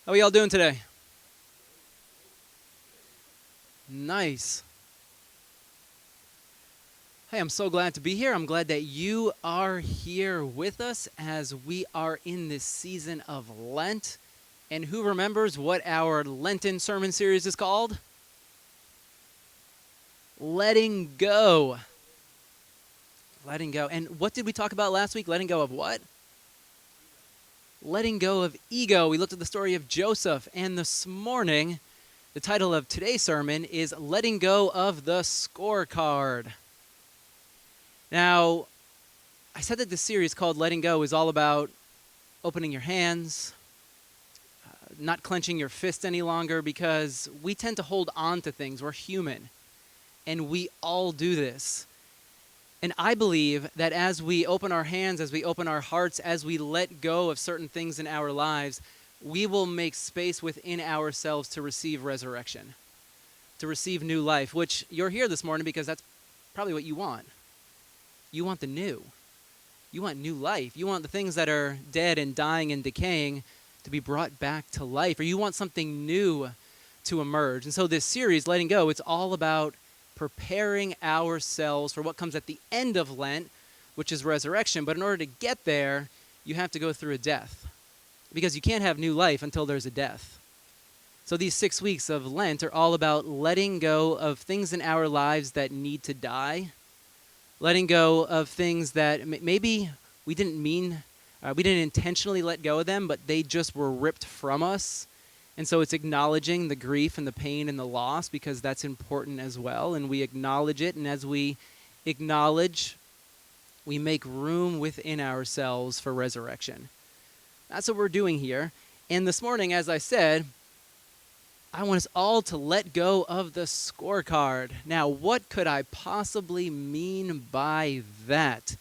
How are y'all doing today? Nice. Hey, I'm so glad to be here. I'm glad that you are here with us as we are in this season of Lent. And who remembers what our Lenten sermon series is called? Letting go. Letting go. And what did we talk about last week? Letting go of what? Letting go of ego. We looked at the story of Joseph. And this morning, the title of today's sermon is Letting Go of the Scorecard. Now, I said that this series called Letting Go is all about opening your hands, not clenching your fist any longer, because we tend to hold on to things. We're human, and we all do this. And I believe that as we open our hands, as we open our hearts, as we let go of certain things in our lives, we will make space within ourselves to receive resurrection, to receive new life, which you're here this morning because that's probably what you want. You want the new. You want new life. You want the things that are dead and dying and decaying to be brought back to life, or you want something new to emerge. And so this series, Letting Go, it's all about preparing ourselves for what comes at the end of Lent, which is resurrection. But in order to get there, you have to go through a death, because you can't have new life until there's a death. So these 6 weeks of Lent are all about letting go of things in our lives that need to die, letting go of things that maybe we didn't mean, we didn't intentionally let go of them, but they just were ripped from us. And so it's acknowledging the grief and the pain and the loss, because that's important as well. And we acknowledge it. And as we acknowledge, we make room within ourselves for resurrection. That's what we're doing here. And this morning, as I said, I want us all to let go of the scorecard. Now, what could I possibly mean by that?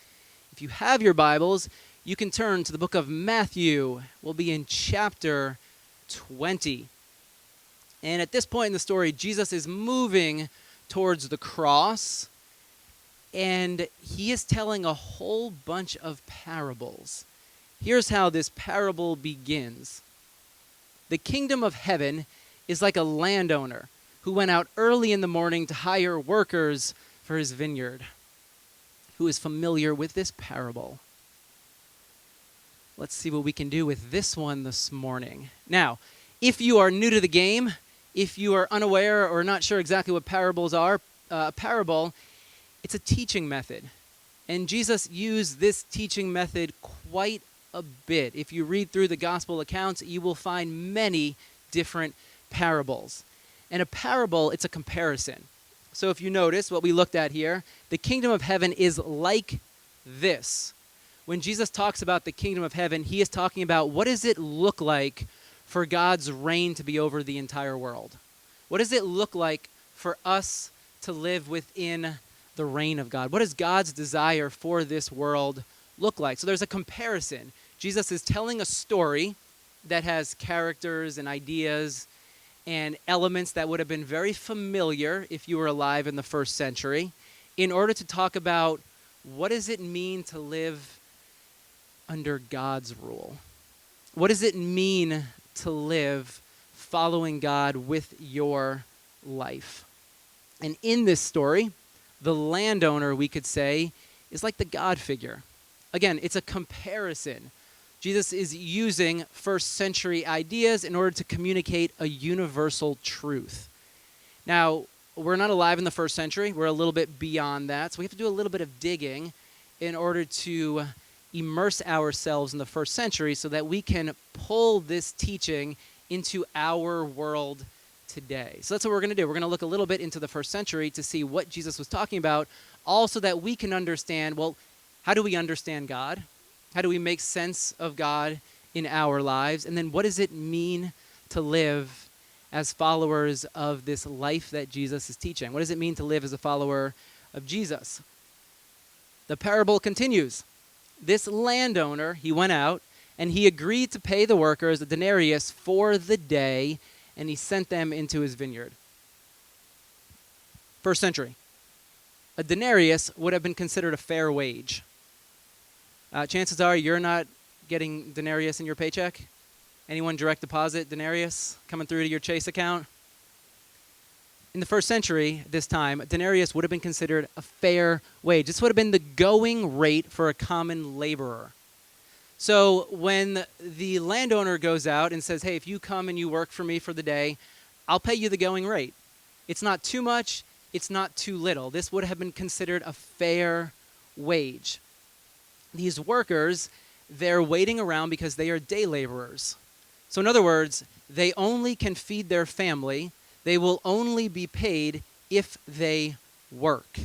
If you have your Bibles, you can turn to the book of Matthew. We'll be in chapter 20. And at this point in the story, Jesus is moving towards the cross, and he is telling a whole bunch of parables. Here's how this parable begins. The kingdom of heaven is like a landowner who went out early in the morning to hire workers for his vineyard. Who is familiar with this parable? Let's see what we can do with this one this morning. Now, if you are new to the game, if you are unaware or not sure exactly what parables are, a parable, it's a teaching method. And Jesus used this teaching method quite a bit. If you read through the gospel accounts, you will find many different parables. And a parable, it's a comparison. So if you notice what we looked at here, the kingdom of heaven is like this. When Jesus talks about the kingdom of heaven, he is talking about what does it look like for God's reign to be over the entire world? What does it look like for us to live within the reign of God? What does God's desire for this world look like? So there's a comparison. Jesus is telling a story that has characters and ideas and elements that would have been very familiar if you were alive in the first century, in order to talk about what does it mean to live under God's rule? What does it mean to live following God with your life? And in this story, the landowner, we could say, is like the God figure. Again, it's a comparison. Jesus is using first century ideas in order to communicate a universal truth. Now, we're not alive in the first century. We're a little bit beyond that. So we have to do a little bit of digging in order to immerse ourselves in the first century so that we can pull this teaching into our world today. So that's what we're going to do. We're going to look a little bit into the first century to see what Jesus was talking about, also that we can understand, well, how do we understand God? How do we make sense of God in our lives? And then what does it mean to live as followers of this life that Jesus is teaching? What does it mean to live as a follower of Jesus? The parable continues. This landowner, he went out and he agreed to pay the workers a denarius for the day, and he sent them into his vineyard. First century. A denarius would have been considered a fair wage. Chances are you're not getting denarius in your paycheck. Anyone direct deposit denarius coming through to your Chase account? In the first century, this time, denarius would have been considered a fair wage. This would have been the going rate for a common laborer. So when the landowner goes out and says, hey, if you come and you work for me for the day, I'll pay you the going rate. It's not too much, it's not too little. This would have been considered a fair wage. These workers, they're waiting around because they are day laborers. So in other words, they only can feed their family. They will only be paid if they work.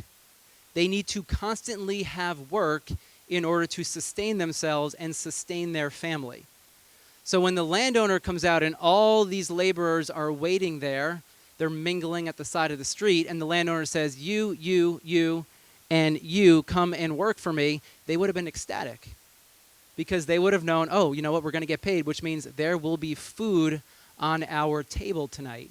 They need to constantly have work in order to sustain themselves and sustain their family. So when the landowner comes out and all these laborers are waiting there, they're mingling at the side of the street, and the landowner says, you, and you come and work for me, they would have been ecstatic. Because they would have known, oh, you know what, we're going to get paid, which means there will be food on our table tonight.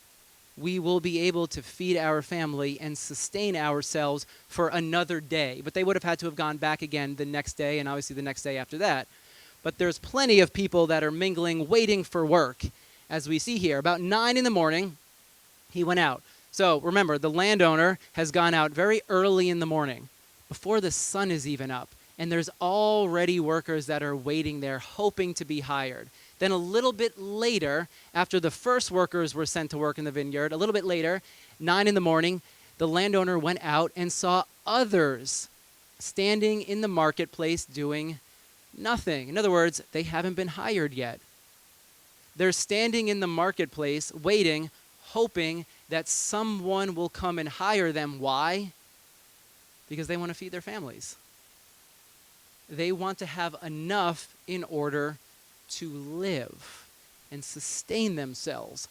We will be able to feed our family and sustain ourselves for another day. But they would have had to have gone back again the next day and obviously the next day after that. But there's plenty of people that are mingling, waiting for work, as we see here. About 9 in the morning, he went out. So remember, the landowner has gone out very early in the morning, before the sun is even up. And there's already workers that are waiting there, hoping to be hired. Then a little bit later, after the first workers were sent to work in the vineyard, a little bit later, 9 in the morning, the landowner went out and saw others standing in the marketplace doing nothing. In other words, they haven't been hired yet. They're standing in the marketplace, waiting, hoping that someone will come and hire them. Why? Because they want to feed their families. They want to have enough in order to live and sustain themselves.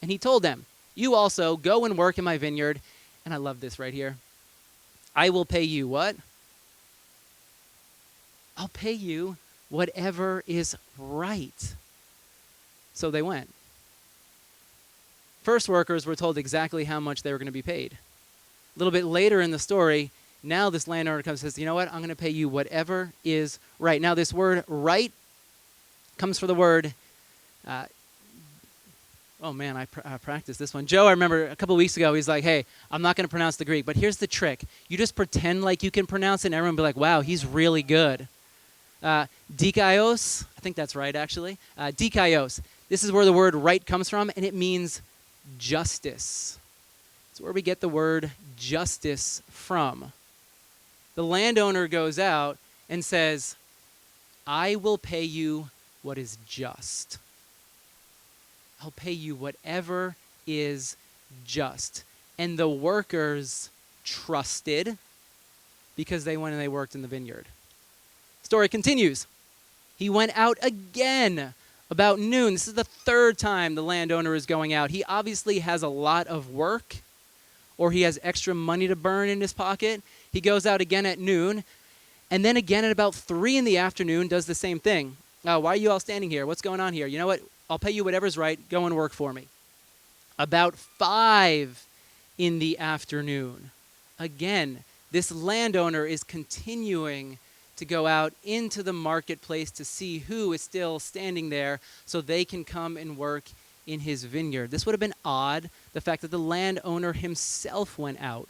And he told them, you also go and work in my vineyard. And I love this right here. I will pay you what? I'll pay you whatever is right. So they went. First workers were told exactly how much they were going to be paid. A little bit later in the story, now this landowner comes and says, you know what? I'm going to pay you whatever is right. Now this word right comes from the word, oh man, I practiced this one. Joe, I remember a couple weeks ago, he's like, hey, I'm not going to pronounce the Greek, but here's the trick. You just pretend like you can pronounce it and everyone will be like, wow, he's really good. Dikaios, I think that's right actually. Dikaios, this is where the word right comes from, and it means justice. It's where we get the word justice from. The landowner goes out and says, I will pay you what is just. I'll pay you whatever is just. And the workers trusted because they went and they worked in the vineyard. Story continues. He went out again about noon. This is the third time the landowner is going out. He obviously has a lot of work, or he has extra money to burn in his pocket. He goes out again at noon, and then again at about 3 in the afternoon does the same thing. Why are you all standing here? What's going on here? You know what? I'll pay you whatever's right. Go and work for me. About 5 in the afternoon. Again, this landowner is continuing to go out into the marketplace to see who is still standing there so they can come and work in his vineyard. This would have been odd, the fact that the landowner himself went out.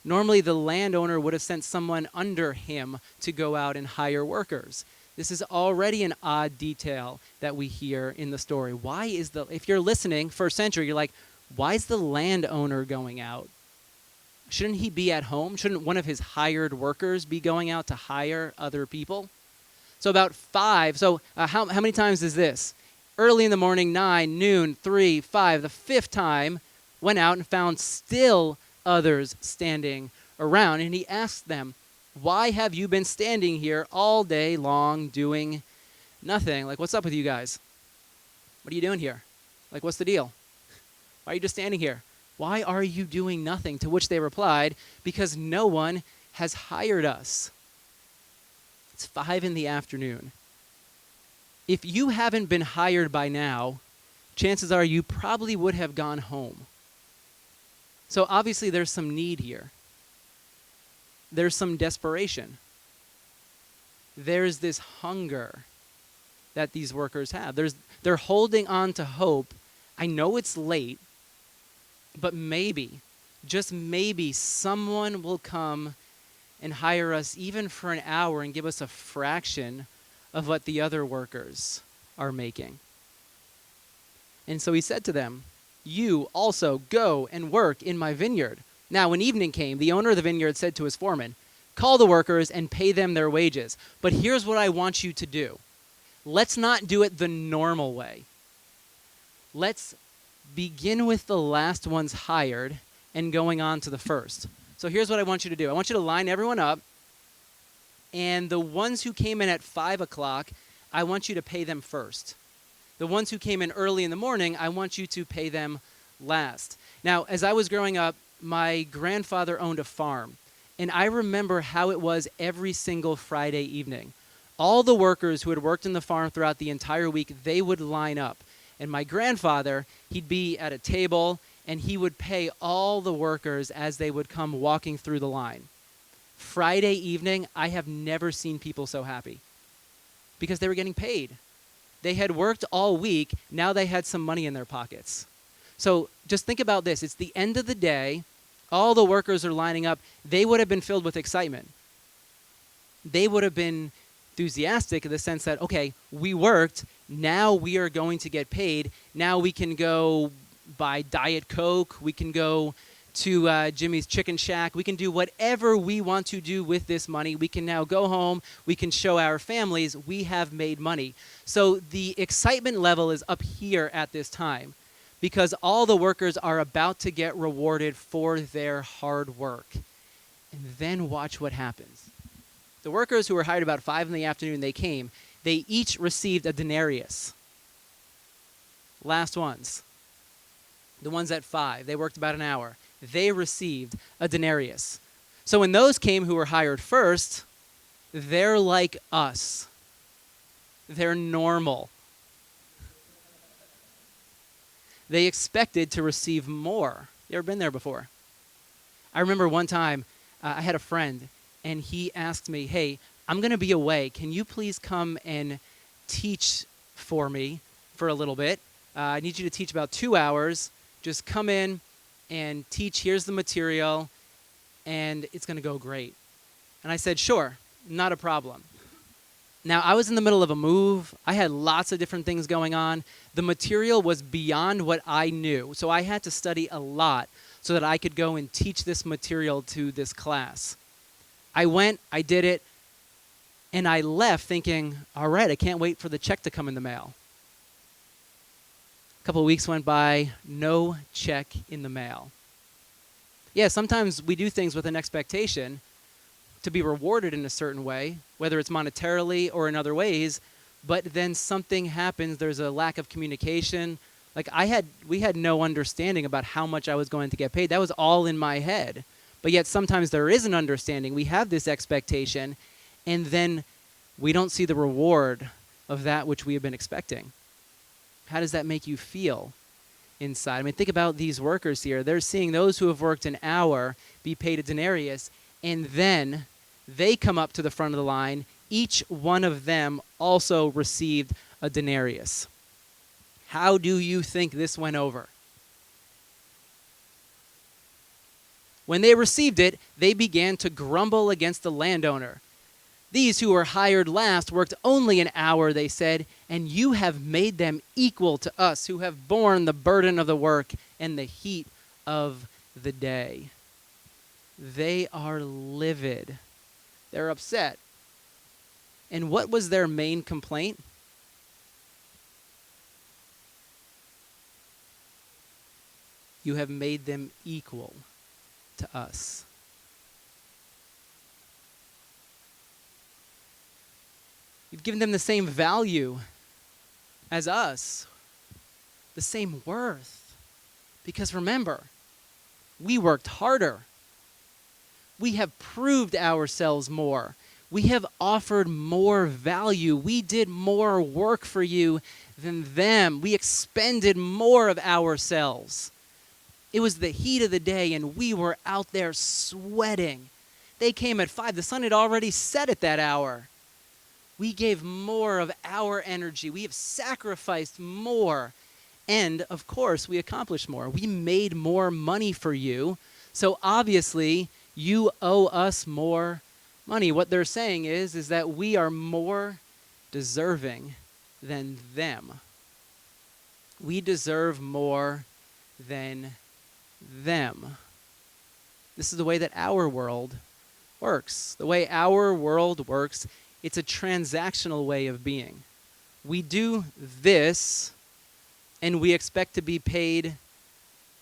Normally, the landowner would have sent someone under him to go out and hire workers. This is already an odd detail that we hear in the story. Why is if you're listening, first century, you're like, why is the landowner going out? Shouldn't he be at home? Shouldn't one of his hired workers be going out to hire other people? So about 5. So how many times is this? Early in the morning, 9, noon, 3, 5. The 5th time, went out and found still others standing around. And he asked them, why have you been standing here all day long doing nothing? Like, what's up with you guys? What are you doing here? Like, what's the deal? Why are you just standing here? Why are you doing nothing? To which they replied, because no one has hired us. It's 5 in the afternoon. If you haven't been hired by now, chances are you probably would have gone home. So obviously there's some need here. There's some desperation. There's this hunger that these workers have. They're holding on to hope. I know it's late, but maybe, just maybe, someone will come and hire us even for an hour and give us a fraction of what the other workers are making. And so he said to them, "You also go and work in my vineyard." Now, when evening came, the owner of the vineyard said to his foreman, "Call the workers and pay them their wages. But here's what I want you to do. Let's not do it the normal way. Let's begin with the last ones hired and going on to the first. So here's what I want you to do. I want you to line everyone up, and the ones who came in at 5 o'clock, I want you to pay them first. The ones who came in early in the morning, I want you to pay them last." Now, as I was growing up, my grandfather owned a farm, and I remember how it was every single Friday evening. All the workers who had worked in the farm throughout the entire week, they would line up. And my grandfather, he'd be at a table, and he would pay all the workers as they would come walking through the line. Friday evening, I have never seen people so happy because they were getting paid. They had worked all week. Now they had some money in their pockets. So just think about this. It's the end of the day. All the workers are lining up. They would have been filled with excitement. They would have been enthusiastic in the sense that, okay, we worked. Now we are going to get paid. Now we can go buy Diet Coke. We can go to Jimmy's Chicken Shack. We can do whatever we want to do with this money. We can now go home. We can show our families we have made money. So the excitement level is up here at this time because all the workers are about to get rewarded for their hard work. And then watch what happens. The workers who were hired about 5 in the afternoon, they came. They each received a denarius. Last ones. The ones at 5, they worked about an hour. They received a denarius. So when those came who were hired first, they're like us. They're normal. They expected to receive more. You ever been there before? I remember one time I had a friend, and he asked me, "Hey, I'm going to be away. Can you please come and teach for me for a little bit? I need you to teach about 2 hours. Just come in and teach. Here's the material, and it's going to go great." And I said, "Sure, not a problem." Now, I was in the middle of a move. I had lots of different things going on. The material was beyond what I knew, so I had to study a lot so that I could go and teach this material to this class. I went, I did it, and I left thinking, all right, I can't wait for the check to come in the mail. A couple of weeks went by, no check in the mail. Yeah, sometimes we do things with an expectation to be rewarded in a certain way, whether it's monetarily or in other ways, but then something happens, there's a lack of communication. Like we had no understanding about how much I was going to get paid. That was all in my head. But yet sometimes there is an understanding. We have this expectation, and then we don't see the reward of that which we have been expecting. How does that make you feel inside? I mean, think about these workers here. They're seeing those who have worked an hour be paid a denarius, and then they come up to the front of the line. Each one of them also received a denarius. How do you think this went over? When they received it, they began to grumble against the landowner. "These who were hired last worked only an hour," they said, "and you have made them equal to us who have borne the burden of the work and the heat of the day." They are livid. They're upset. And what was their main complaint? You have made them equal to us. You've given them the same value as us, the same worth. Because remember, we worked harder. We have proved ourselves more. We have offered more value. We did more work for you than them. We expended more of ourselves. It was the heat of the day, and we were out there sweating. They came at 5. The sun had already set at that hour. We gave more of our energy. We have sacrificed more. And, of course, we accomplished more. We made more money for you. So, obviously, you owe us more money. What they're saying is that we are more deserving than them. We deserve more than them. This is the way that our world works. The way our world works, it's a transactional way of being. We do this, and we expect to be paid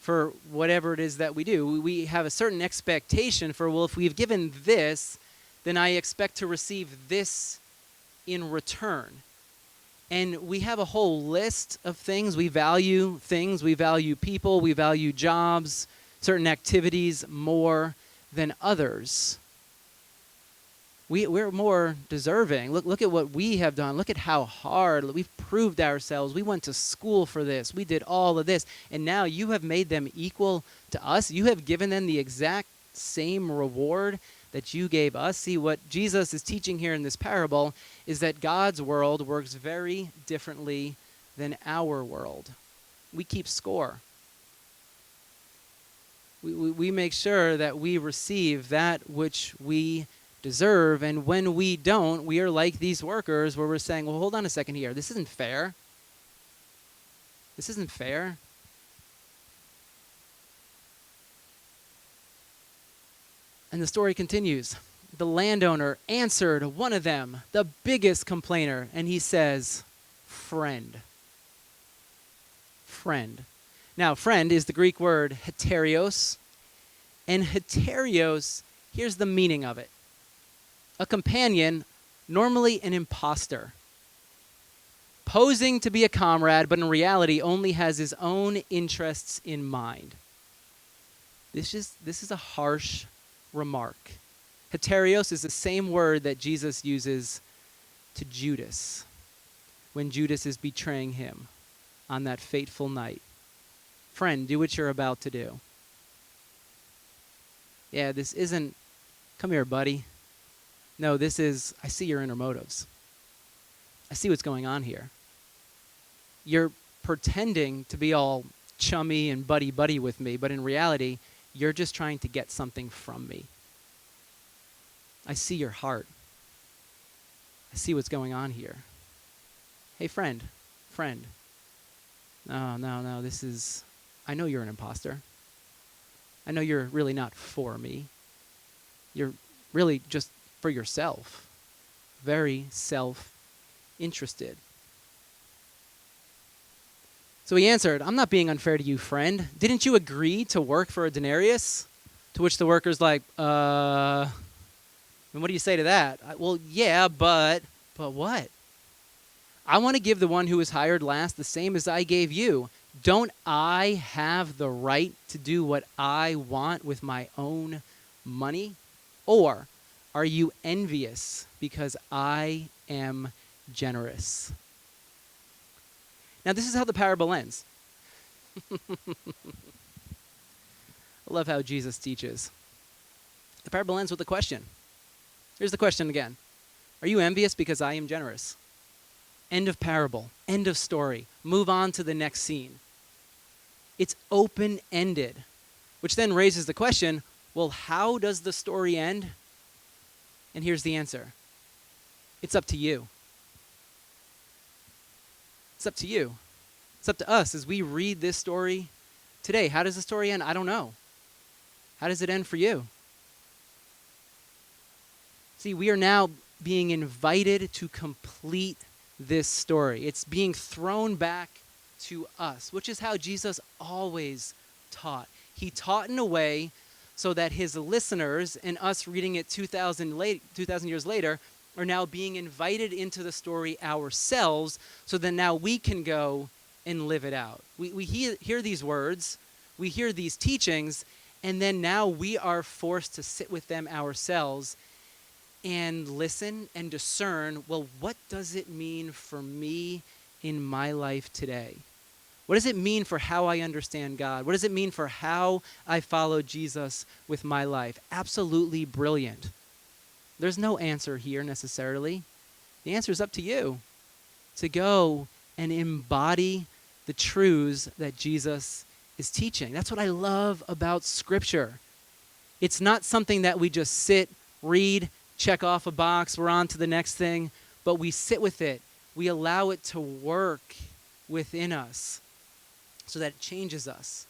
for whatever it is that we do. We have a certain expectation for, well, if we've given this, then I expect to receive this in return. And we have a whole list of things. We value people, we value jobs, certain activities more than others. We're more deserving. Look at what we have done. Look at how hard we've proved ourselves. We went to school for this. We did all of this. And now you have made them equal to us. You have given them the exact same reward that you gave us. See, what Jesus is teaching here in this parable is that God's world works very differently than our world. We keep score. We make sure that we receive that which we deserve, and when we don't, we are like these workers where we're saying, well, hold on a second here. This isn't fair. This isn't fair. And the story continues. The landowner answered one of them, the biggest complainer, and he says, friend. Friend. Now, friend is the Greek word heterios, and heterios, here's the meaning of it. A companion, normally an imposter, posing to be a comrade, but in reality only has his own interests in mind. This is a harsh remark. Heterios is the same word that Jesus uses to Judas when Judas is betraying him on that fateful night. Friend, do what you're about to do. Yeah, this isn't, come here, buddy. No, this is, I see your inner motives. I see what's going on here. You're pretending to be all chummy and buddy-buddy with me, but in reality, you're just trying to get something from me. I see your heart. I see what's going on here. Hey, friend. No, this is, I know you're an imposter. I know you're really not for me. You're really just for yourself. Very self-interested. So he answered, I'm not being unfair to you, friend. Didn't you agree to work for a denarius? To which the worker's like, and what do you say to that? Well, yeah, but what? I want to give the one who was hired last the same as I gave you. Don't I have the right to do what I want with my own money? Or are you envious because I am generous? Now, this is how the parable ends. I love how Jesus teaches. The parable ends with a question. Here's the question again. Are you envious because I am generous? End of parable. End of story. Move on to the next scene. It's open-ended, which then raises the question, well, how does the story end? And here's the answer. It's up to you. It's up to you. It's up to us as we read this story today. How does the story end? I don't know. How does it end for you? See, we are now being invited to complete this story. It's being thrown back to us, which is how Jesus always taught. He taught in a way so that his listeners and us reading it 2,000 years later are now being invited into the story ourselves, so that now we can go and live it out. We hear these words, we hear these teachings, and then now we are forced to sit with them ourselves and listen and discern, well, what does it mean for me in my life today? What does it mean for how I understand God? What does it mean for how I follow Jesus with my life? Absolutely brilliant. There's no answer here necessarily. The answer is up to you to go and embody the truths that Jesus is teaching. That's what I love about Scripture. It's not something that we just sit, read, check off a box, we're on to the next thing, but we sit with it. We allow it to work within us so that it changes us,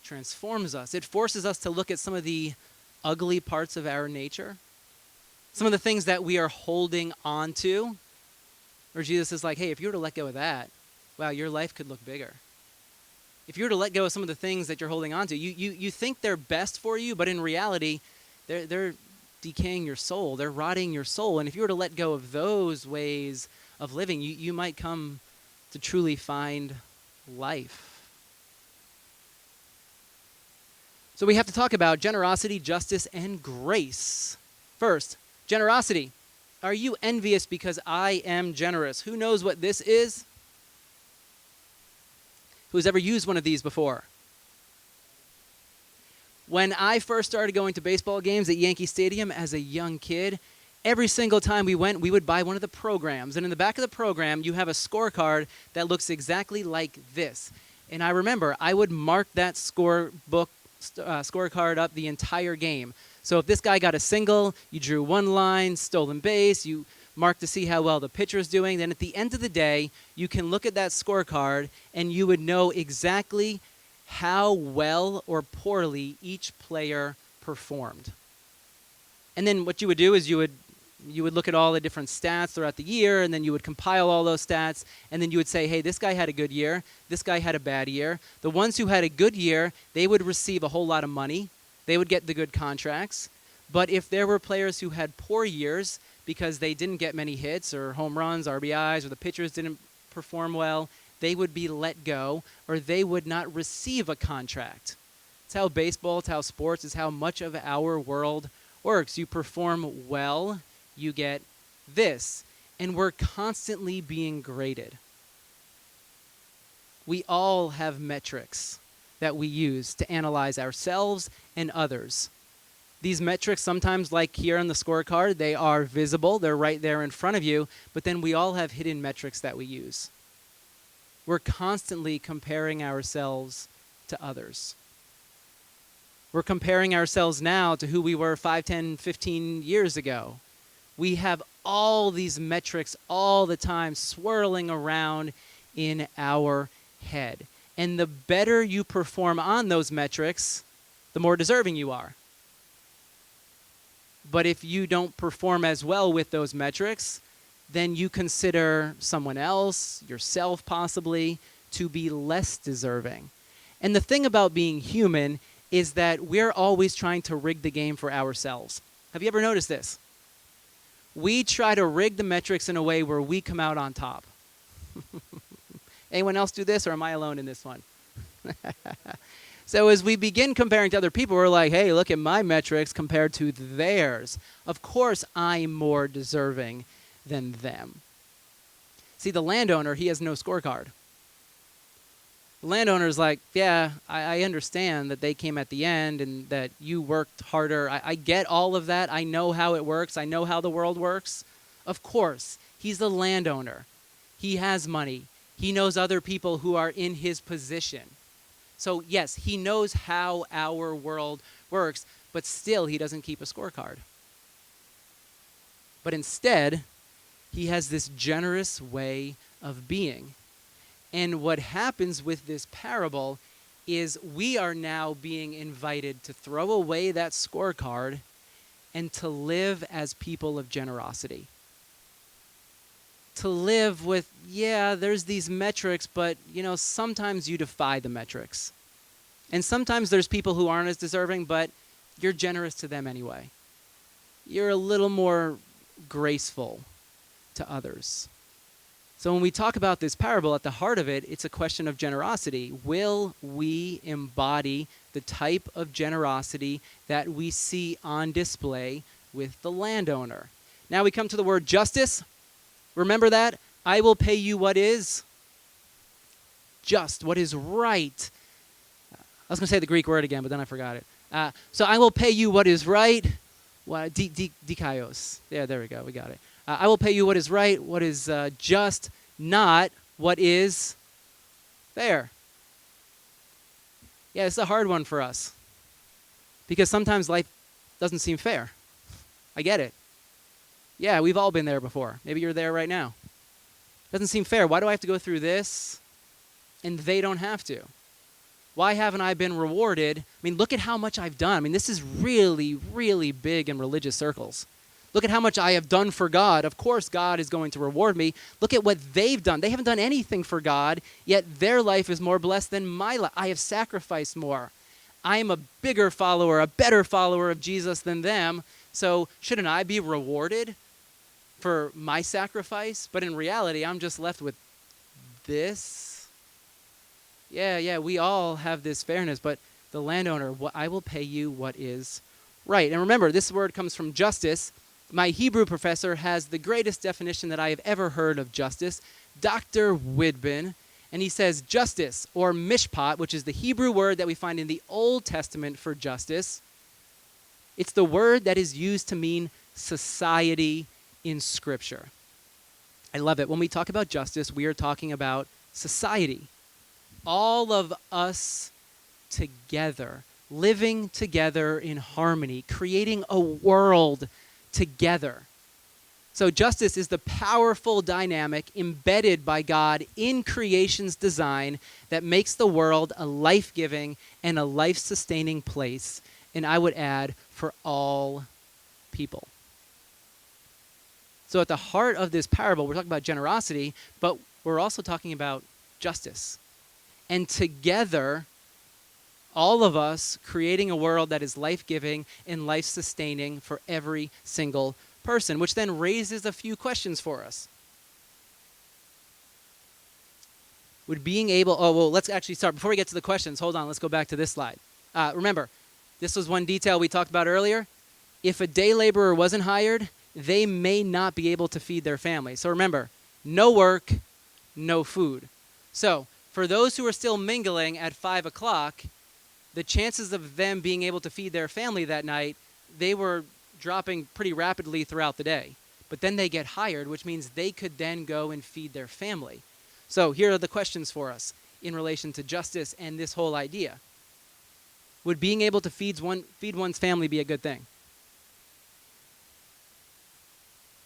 transforms us. It forces us to look at some of the ugly parts of our nature, some of the things that we are holding on to, where Jesus is like, hey, if you were to let go of that, wow, your life could look bigger. If you were to let go of some of the things that you're holding on to, you think they're best for you, but in reality, they're decaying your soul. They're rotting your soul. And if you were to let go of those ways of living, you might come to truly find life. So we have to talk about generosity, justice, and grace. First, generosity. Are you envious because I am generous? Who knows what this is? Who's ever used one of these before? When I first started going to baseball games at Yankee Stadium as a young kid, every single time we went, we would buy one of the programs. And in the back of the program, you have a scorecard that looks exactly like this. And I remember I would mark that scorecard up the entire game. So if this guy got a single, you drew one line, stolen base, you marked to see how well the pitcher's doing. Then at the end of the day, you can look at that scorecard and you would know exactly how well or poorly each player performed. And then what you would do is you would look at all the different stats throughout the year, and then you would compile all those stats, and then you would say, hey, this guy had a good year, this guy had a bad year. The ones who had a good year, they would receive a whole lot of money. They would get the good contracts. But if there were players who had poor years because they didn't get many hits or home runs, RBIs, or the pitchers didn't perform well, they would be let go, or they would not receive a contract. It's how baseball, it's how sports, it's how much of our world works. You perform well, you get this. And we're constantly being graded. We all have metrics that we use to analyze ourselves and others. These metrics, sometimes like here on the scorecard, they are visible, they're right there in front of you, but then we all have hidden metrics that we use. We're constantly comparing ourselves to others. We're comparing ourselves now to who we were 5, 10, 15 years ago. We have all these metrics all the time swirling around in our head. And the better you perform on those metrics, the more deserving you are. But if you don't perform as well with those metrics, then you consider someone else, yourself possibly, to be less deserving. And the thing about being human is that we're always trying to rig the game for ourselves. Have you ever noticed this? We try to rig the metrics in a way where we come out on top. Anyone else do this, or am I alone in this one? So as we begin comparing to other people, we're like, hey, look at my metrics compared to theirs. Of course I'm more deserving than them. See, the landowner, he has no scorecard. The landowner is like, yeah, I understand that they came at the end and that you worked harder. I get all of that. I know how it works. I know how the world works. Of course, he's the landowner. He has money. He knows other people who are in his position. So yes, he knows how our world works, but still he doesn't keep a scorecard. But instead, he has this generous way of being. And what happens with this parable is we are now being invited to throw away that scorecard and to live as people of generosity. To live with, yeah, there's these metrics, but, sometimes you defy the metrics. And sometimes there's people who aren't as deserving, but you're generous to them anyway. You're a little more graceful to others. So when we talk about this parable, at the heart of it, it's a question of generosity. Will we embody the type of generosity that we see on display with the landowner? Now we come to the word justice. Remember that? I will pay you what is just, what is right. I was going to say the Greek word again, but then I forgot it. So I will pay you what is right. Dikaios. Yeah, there we go. We got it. I will pay you what is right, what is just, not what is fair. Yeah, it's a hard one for us because sometimes life doesn't seem fair. I get it. Yeah, we've all been there before. Maybe you're there right now. Doesn't seem fair. Why do I have to go through this and they don't have to? Why haven't I been rewarded? I mean, look at how much I've done. I mean, this is really, really big in religious circles. Look at how much I have done for God. Of course, God is going to reward me. Look at what they've done. They haven't done anything for God, yet their life is more blessed than my life. I have sacrificed more. I am a bigger follower, a better follower of Jesus than them. So shouldn't I be rewarded for my sacrifice? But in reality, I'm just left with this. Yeah, we all have this fairness, but the landowner, I will pay you what is right. And remember, this word comes from justice. My Hebrew professor has the greatest definition that I have ever heard of justice, Dr. Widbin, and he says justice, or mishpat, which is the Hebrew word that we find in the Old Testament for justice. It's the word that is used to mean society in Scripture. I love it. When we talk about justice, we are talking about society. All of us together, living together in harmony, creating a world together. So justice is the powerful dynamic embedded by God in creation's design that makes the world a life-giving and a life-sustaining place, and I would add, for all people. So at the heart of this parable, we're talking about generosity, but we're also talking about justice. And together, all of us creating a world that is life-giving and life-sustaining for every single person, which then raises a few questions for us. Would being able, let's actually start. Before we get to the questions, hold on, let's go back to this slide. Remember, this was one detail we talked about earlier. If a day laborer wasn't hired, they may not be able to feed their family. So remember, no work, no food. So for those who are still mingling at 5 o'clock, the chances of them being able to feed their family that night, they were dropping pretty rapidly throughout the day. But then they get hired, which means they could then go and feed their family. So here are the questions for us in relation to justice and this whole idea. Would being able to feed one's family be a good thing?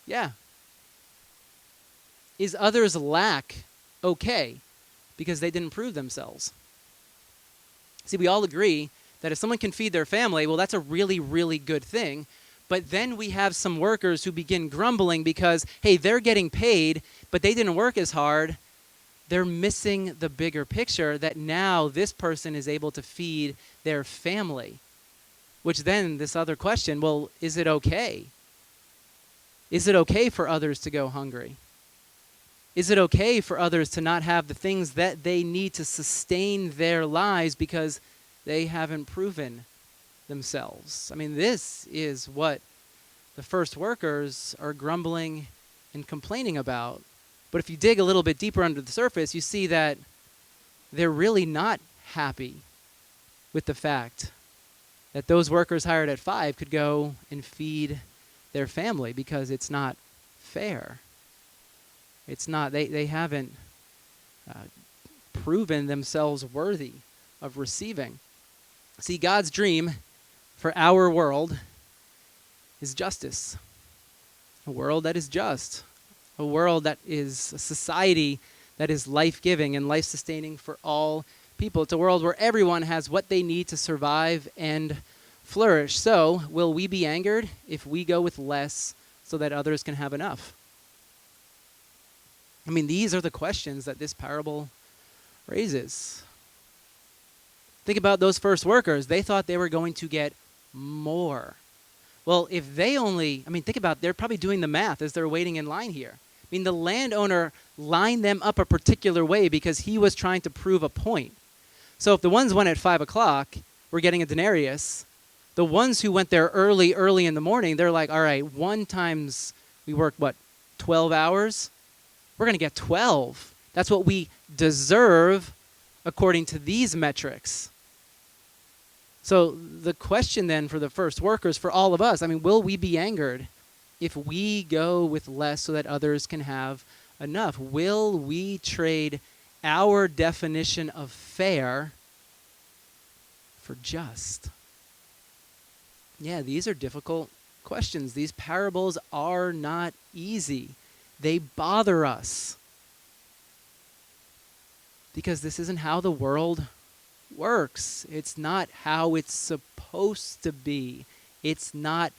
Yeah. Is others' lack okay because they didn't prove themselves? See, we all agree that if someone can feed their family, well, that's a really, really good thing. But then we have some workers who begin grumbling because, hey, they're getting paid, but they didn't work as hard. They're missing the bigger picture that now this person is able to feed their family. Which then this other question, well, is it okay? Is it okay for others to go hungry? Is it okay for others to not have the things that they need to sustain their lives because they haven't proven themselves? I mean, this is what the first workers are grumbling and complaining about. But if you dig a little bit deeper under the surface, you see that they're really not happy with the fact that those workers hired at 5 could go and feed their family because it's not fair. It's not, they haven't proven themselves worthy of receiving. See, God's dream for our world is justice. A world that is just. A world that is a society that is life-giving and life-sustaining for all people. It's a world where everyone has what they need to survive and flourish. So, will we be angered if we go with less so that others can have enough? I mean, these are the questions that this parable raises. Think about those first workers. They thought they were going to get more. Well, if they only, think about, they're probably doing the math as they're waiting in line here. The landowner lined them up a particular way because he was trying to prove a point. So if the ones went at 5 o'clock were getting a denarius, the ones who went there early in the morning, they're like, all right, 1 times we work, 12 hours? We're going to get 12. That's what we deserve according to these metrics. So the question then for the first workers, for all of us, will we be angered if we go with less so that others can have enough? Will we trade our definition of fair for just? Yeah, these are difficult questions. These parables are not easy. They bother us because this isn't how the world works. It's not how it's supposed to be. It's not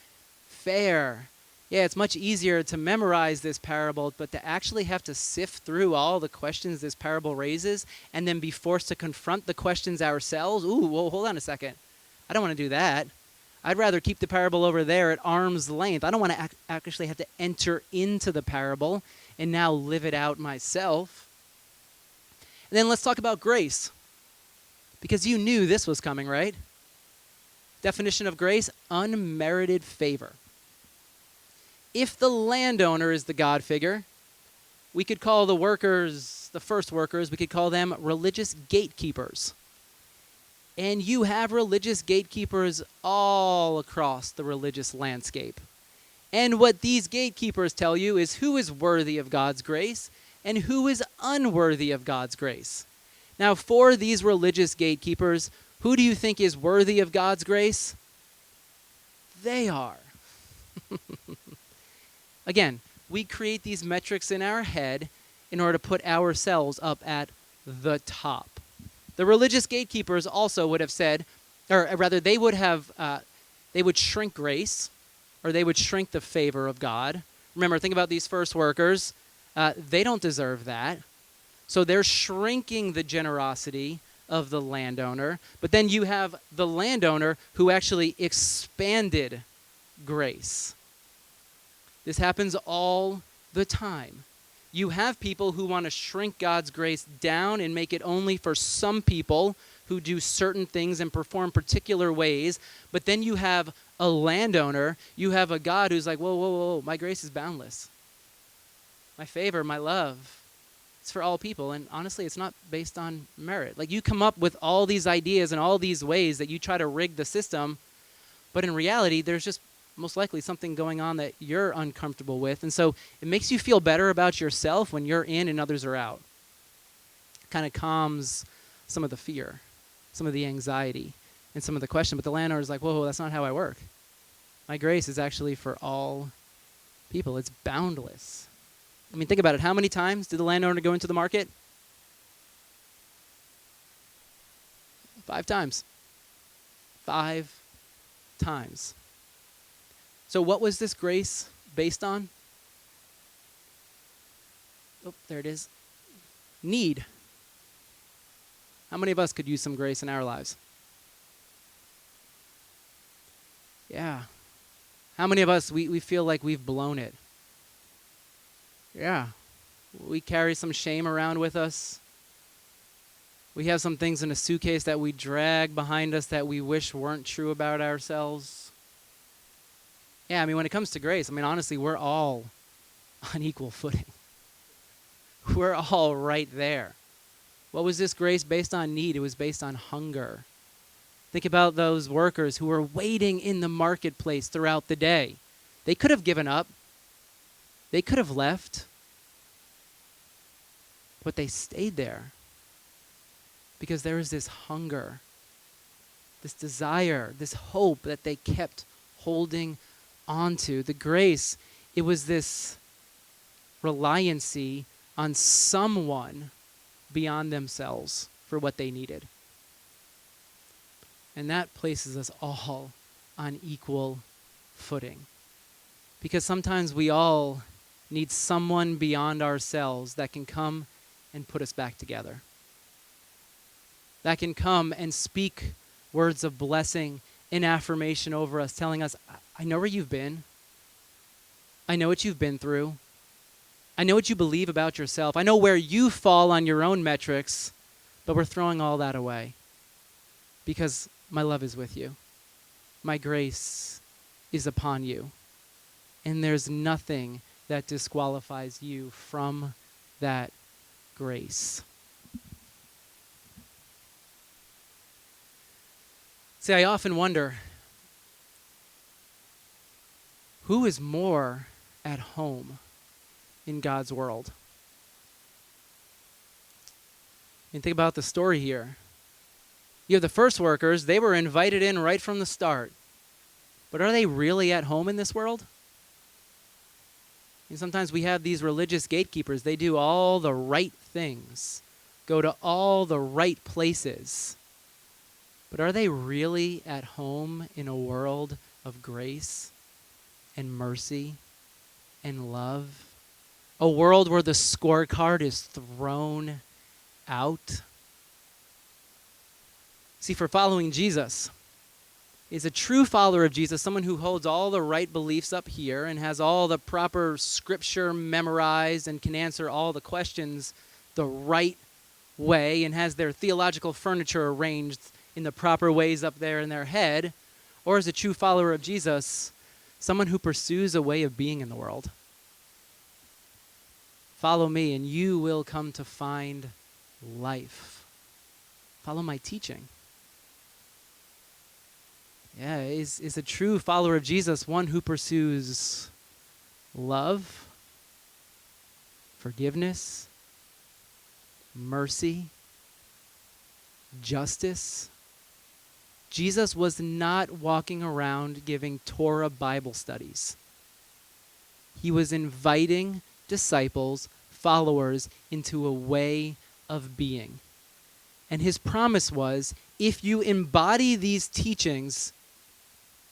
fair. Yeah, it's much easier to memorize this parable, but to actually have to sift through all the questions this parable raises and then be forced to confront the questions ourselves. Ooh, well, hold on a second. I don't want to do that. I'd rather keep the parable over there at arm's length. I don't want to actually have to enter into the parable and now live it out myself. And then let's talk about grace, because you knew this was coming, right? Definition of grace: unmerited favor. If the landowner is the God figure, we could call the workers, the first workers, we could call them religious gatekeepers. And you have religious gatekeepers all across the religious landscape. And what these gatekeepers tell you is who is worthy of God's grace and who is unworthy of God's grace. Now, for these religious gatekeepers, who do you think is worthy of God's grace? They are. Again, we create these metrics in our head in order to put ourselves up at the top. The religious gatekeepers also would have said, or rather they would shrink grace, or they would shrink the favor of God. Remember, think about these first workers. They don't deserve that. So they're shrinking the generosity of the landowner. But then you have the landowner who actually expanded grace. This happens all the time. You have people who want to shrink God's grace down and make it only for some people who do certain things and perform particular ways. But then you have a landowner, you have a God who's like, whoa, whoa, whoa, my grace is boundless. My favor, my love, it's for all people. And honestly, it's not based on merit. Like, you come up with all these ideas and all these ways that you try to rig the system, but in reality, there's just most likely something going on that you're uncomfortable with. And so it makes you feel better about yourself when you're in and others are out. It kind of calms some of the fear, some of the anxiety, and some of the question. But the landowner's like, whoa, that's not how I work. My grace is actually for all people. It's boundless. I mean, think about it. How many times did the landowner go into the market? 5 times. 5 times. So what was this grace based on? Oh, there it is. Need. How many of us could use some grace in our lives? Yeah. How many of us, we feel like we've blown it? Yeah. We carry some shame around with us. We have some things in a suitcase that we drag behind us that we wish weren't true about ourselves. Yeah, I mean, when it comes to grace, I mean, honestly, we're all on equal footing. We're all right there. What was this grace based on? Need. It was based on hunger. Think about those workers who were waiting in the marketplace throughout the day. They could have given up. They could have left. But they stayed there because there was this hunger, this desire, this hope that they kept holding onto. The grace, it was this reliancy on someone beyond themselves for what they needed. And that places us all on equal footing. Because sometimes we all need someone beyond ourselves that can come and put us back together. That can come and speak words of blessing and affirmation over us, telling us, I know where you've been. I know what you've been through. I know what you believe about yourself. I know where you fall on your own metrics, but we're throwing all that away because my love is with you. My grace is upon you. And there's nothing that disqualifies you from that grace. See, I often wonder, who is more at home in God's world? And think about the story here. You have the first workers, they were invited in right from the start. But are they really at home in this world? And sometimes we have these religious gatekeepers. They do all the right things, go to all the right places. But are they really at home in a world of grace and mercy and love? A world where the scorecard is thrown out? See, for following Jesus is a true follower of Jesus, someone who holds all the right beliefs up here and has all the proper scripture memorized and can answer all the questions the right way and has their theological furniture arranged in the proper ways up there in their head, or as a true follower of Jesus, someone who pursues a way of being in the world. Follow me and you will come to find life. Follow my teaching. Yeah, is a true follower of Jesus one who pursues love, forgiveness, mercy, justice. Jesus was not walking around giving Torah Bible studies. He was inviting disciples, followers, into a way of being. And his promise was, if you embody these teachings,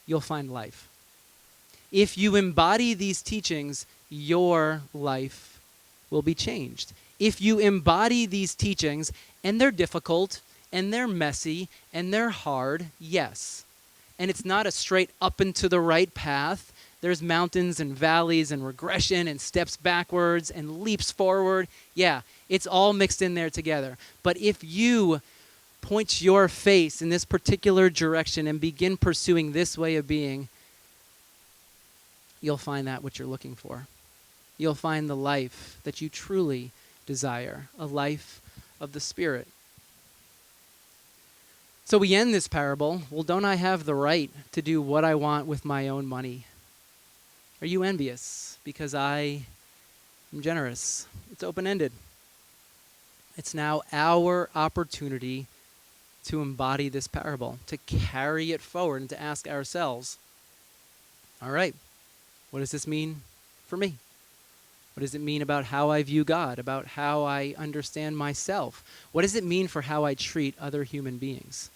you'll find life. If you embody these teachings, your life will be changed. If you embody these teachings, and they're difficult, and they're messy, and they're hard, yes. And it's not a straight up and to the right path. There's mountains and valleys and regression and steps backwards and leaps forward. Yeah, it's all mixed in there together. But if you point your face in this particular direction and begin pursuing this way of being, you'll find that what you're looking for. You'll find the life that you truly desire, a life of the Spirit. So we end this parable. Well, don't I have the right to do what I want with my own money? Are you envious because I am generous? It's open-ended. It's now our opportunity to embody this parable, to carry it forward and to ask ourselves, all right, what does this mean for me? What does it mean about how I view God, about how I understand myself? What does it mean for how I treat other human beings?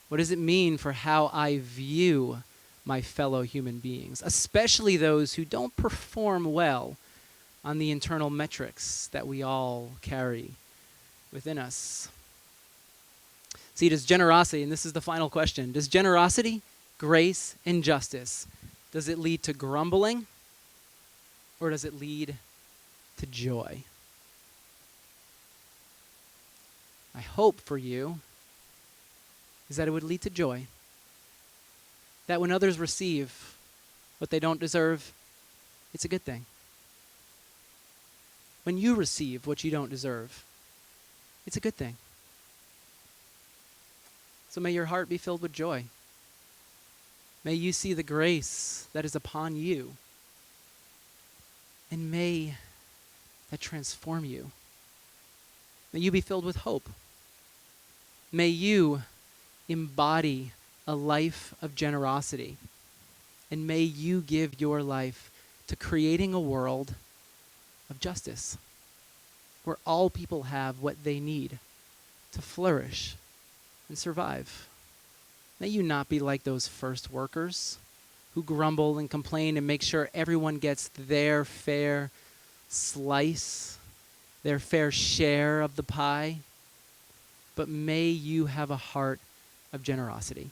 What does it mean for how I view my fellow human beings, especially those who don't perform well on the internal metrics that we all carry within us? See, does generosity, and this is the final question, does generosity, grace, and justice, does it lead to grumbling or does it lead to joy? My hope for you is that it would lead to joy. That when others receive what they don't deserve, it's a good thing. When you receive what you don't deserve, it's a good thing. So may your heart be filled with joy. May you see the grace that is upon you. And may that transform you. May you be filled with hope. May you embody a life of generosity. And may you give your life to creating a world of justice, where all people have what they need to flourish and survive. May you not be like those first workers who grumble and complain and make sure everyone gets their fair slice, their fair share of the pie. But may you have a heart of generosity.